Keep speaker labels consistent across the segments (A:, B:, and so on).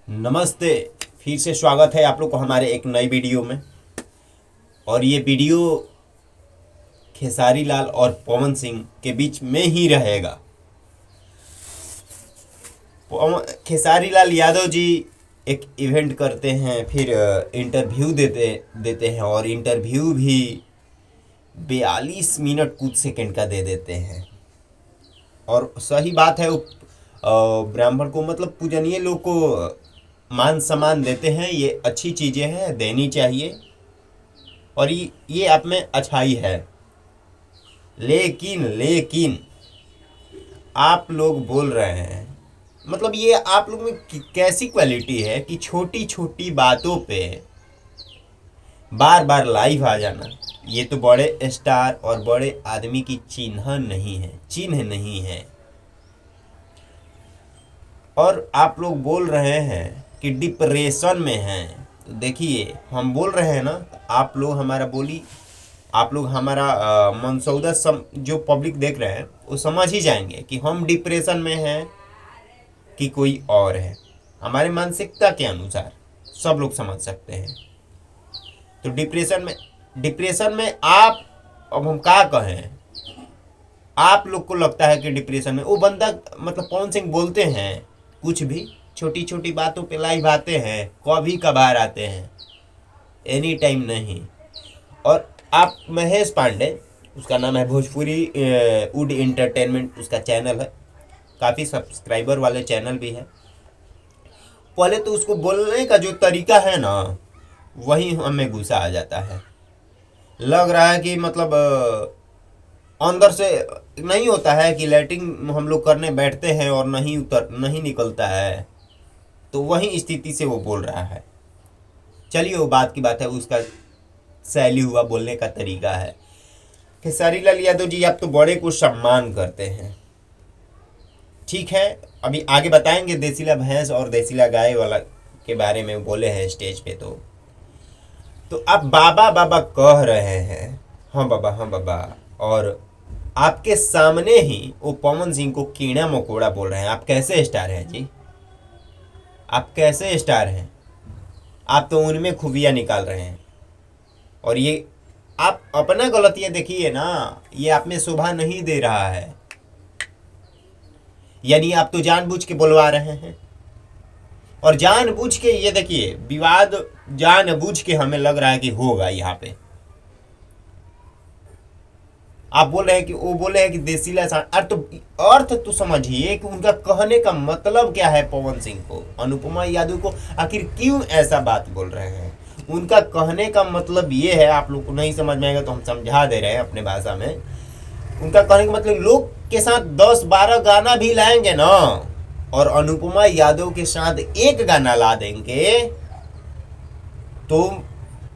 A: नमस्ते। फिर से स्वागत है आप लोग को हमारे एक नई वीडियो में। और ये वीडियो खेसारी लाल और पवन सिंह के बीच में ही रहेगा। खेसारी लाल यादव जी एक इवेंट करते हैं, फिर इंटरव्यू देते देते हैं और इंटरव्यू भी 42 मिनट कुछ सेकंड का दे देते हैं। और सही बात है, वो ब्राह्मण को मतलब पूजनीय लोग को मान सम्मान देते हैं। ये अच्छी चीज़ें हैं, देनी चाहिए और ये आप में अच्छाई है। लेकिन लेकिन आप लोग बोल रहे हैं, मतलब ये आप लोग में कैसी क्वालिटी है कि छोटी छोटी बातों पे बार बार लाइव आ जाना। ये तो बड़े स्टार और बड़े आदमी की चिन्ह नहीं है। और आप लोग बोल रहे हैं कि डिप्रेशन में हैं। तो देखिए, हम बोल रहे हैं ना, आप लोग हमारा बोली, आप लोग हमारा मनसौदा जो पब्लिक देख रहे हैं वो समझ ही जाएंगे कि हम डिप्रेशन में हैं कि कोई और है। हमारे मानसिकता के अनुसार सब लोग समझ सकते हैं। तो डिप्रेशन में आप, अब हम क्या कहें, आप लोग को लगता है कि डिप्रेशन में वो बंदा, मतलब पवन सिंह बोलते हैं कुछ भी, छोटी छोटी बातों पे लाइव आते हैं, कभी कभार आते हैं, एनी टाइम नहीं। और आप महेश पांडे, उसका नाम है भोजपुरी वुड इंटरटेनमेंट, उसका चैनल है, काफ़ी सब्सक्राइबर वाले चैनल भी है। पहले तो उसको बोलने का जो तरीका है ना, वही हमें गुस्सा आ जाता है। लग रहा है कि मतलब अंदर से नहीं होता है कि लैट्रिन हम लोग करने बैठते हैं और नहीं निकलता है, तो वही स्थिति से वो बोल रहा है। चलिए, वो बात की बात है, उसका शैली हुआ, बोलने का तरीका है। खेसारी लाल यादव जी, आप तो बड़े को सम्मान करते हैं, ठीक है। अभी आगे बताएंगे देसीला भैंस और देसीला गाय वाला के बारे में बोले हैं स्टेज पे। तो आप बाबा बाबा कह रहे हैं, हाँ बाबा हाँ बाबा, और आपके सामने ही वो पवन सिंह को कीड़ा मकोड़ा बोल रहे हैं। आप कैसे स्टार हैं जी? आप कैसे स्टार हैं? आप तो उनमें खूबियाँ निकाल रहे हैं। और ये आप अपना गलतियाँ देखिए ना, ये आप में शोभा नहीं दे रहा है। यानी आप तो जानबूझ के बुलवा रहे हैं, और जानबूझ के, ये देखिए विवाद जानबूझ के हमें लग रहा है कि होगा यहाँ पे। आप बोल रहे हैं कि वो बोले हैं कि देसीला अर्थ तो समझिए कि उनका कहने का मतलब क्या है। पवन सिंह को, अनुपमा यादव को आखिर क्यों ऐसा बात बोल रहे हैं? उनका कहने का मतलब ये है, आप लोग को नहीं समझ में आएगा तो हम समझा दे रहे हैं अपने भाषा में। उनका कहने का मतलब, लोग के साथ 10-12 गाना भी लाएंगे ना, और अनुपमा यादव के साथ एक गाना ला देंगे तो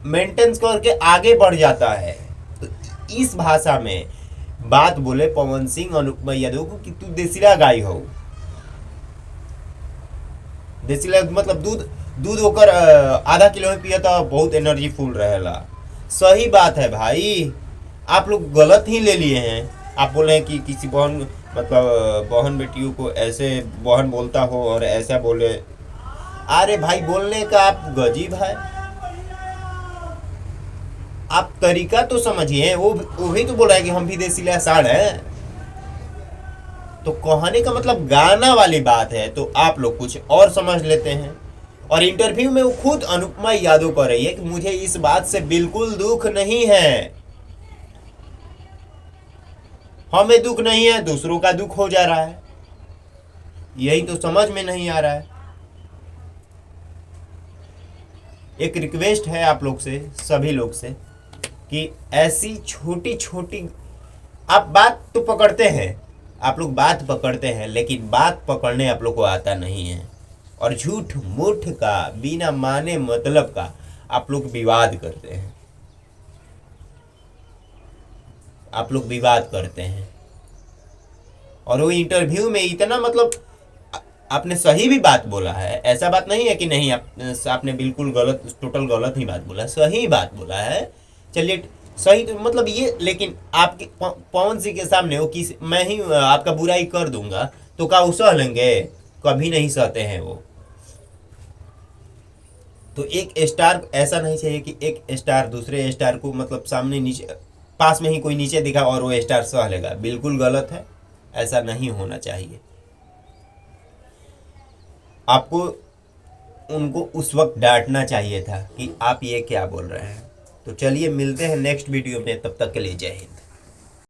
A: मेंटेन करके आगे बढ़ जाता है। तो इस भाषा में बात बोले पवन सिंह अनुपमा यादव को कि तू देसीला गाय हो। देसीला मतलब दूध होकर आधा किलो में पिया तो बहुत एनर्जी फुल रहेला। सही बात है भाई, आप लोग गलत ही ले लिए हैं। आप बोल रहे हैं कि किसी बहन, मतलब बहन बेटियों को ऐसे बहन बोलता हो और ऐसा बोले। अरे भाई, बोलने का आप गजीब है। आप तरीका तो समझिए। वो भी तो बोल रहा है कि हम भी देसीला साड़ है। तो कहने का मतलब गाना वाली बात है, तो आप लोग कुछ और समझ लेते हैं। और इंटरव्यू में वो खुद अनुपमा यादव कह रही है कि मुझे इस बात से बिल्कुल दुख नहीं है, हमें दुख नहीं है, दूसरों का दुख हो जा रहा है। यही तो समझ में नहीं आ रहा है। एक रिक्वेस्ट है आप लोग से, सभी लोग से, कि ऐसी छोटी छोटी, आप बात तो पकड़ते हैं, आप लोग बात पकड़ते हैं, लेकिन बात पकड़ने आप लोग को आता नहीं है। और झूठ मूठ का, बिना माने मतलब का आप लोग विवाद करते हैं। आप लोग विवाद करते हैं। और वो इंटरव्यू में इतना, मतलब आपने सही भी बात बोला है, ऐसा बात नहीं है कि नहीं, आपने बिल्कुल गलत, टोटल गलत ही बात बोला है, सही बात बोला है। चलिए, सही तो मतलब ये, लेकिन आपके पवन सिंह के सामने वो मैं ही आपका बुराई कर दूंगा तो क्या वो सह लेंगे? कभी नहीं सहते हैं वो। तो एक स्टार ऐसा नहीं चाहिए कि एक स्टार दूसरे स्टार को मतलब सामने नीचे पास में ही कोई नीचे दिखा और वो स्टार सह लेगा, बिल्कुल गलत है, ऐसा नहीं होना चाहिए। आपको उनको उस वक्त डांटना चाहिए था कि आप ये क्या बोल रहे हैं। तो चलिए मिलते हैं नेक्स्ट वीडियो में, तब तक के लिए जय हिंद।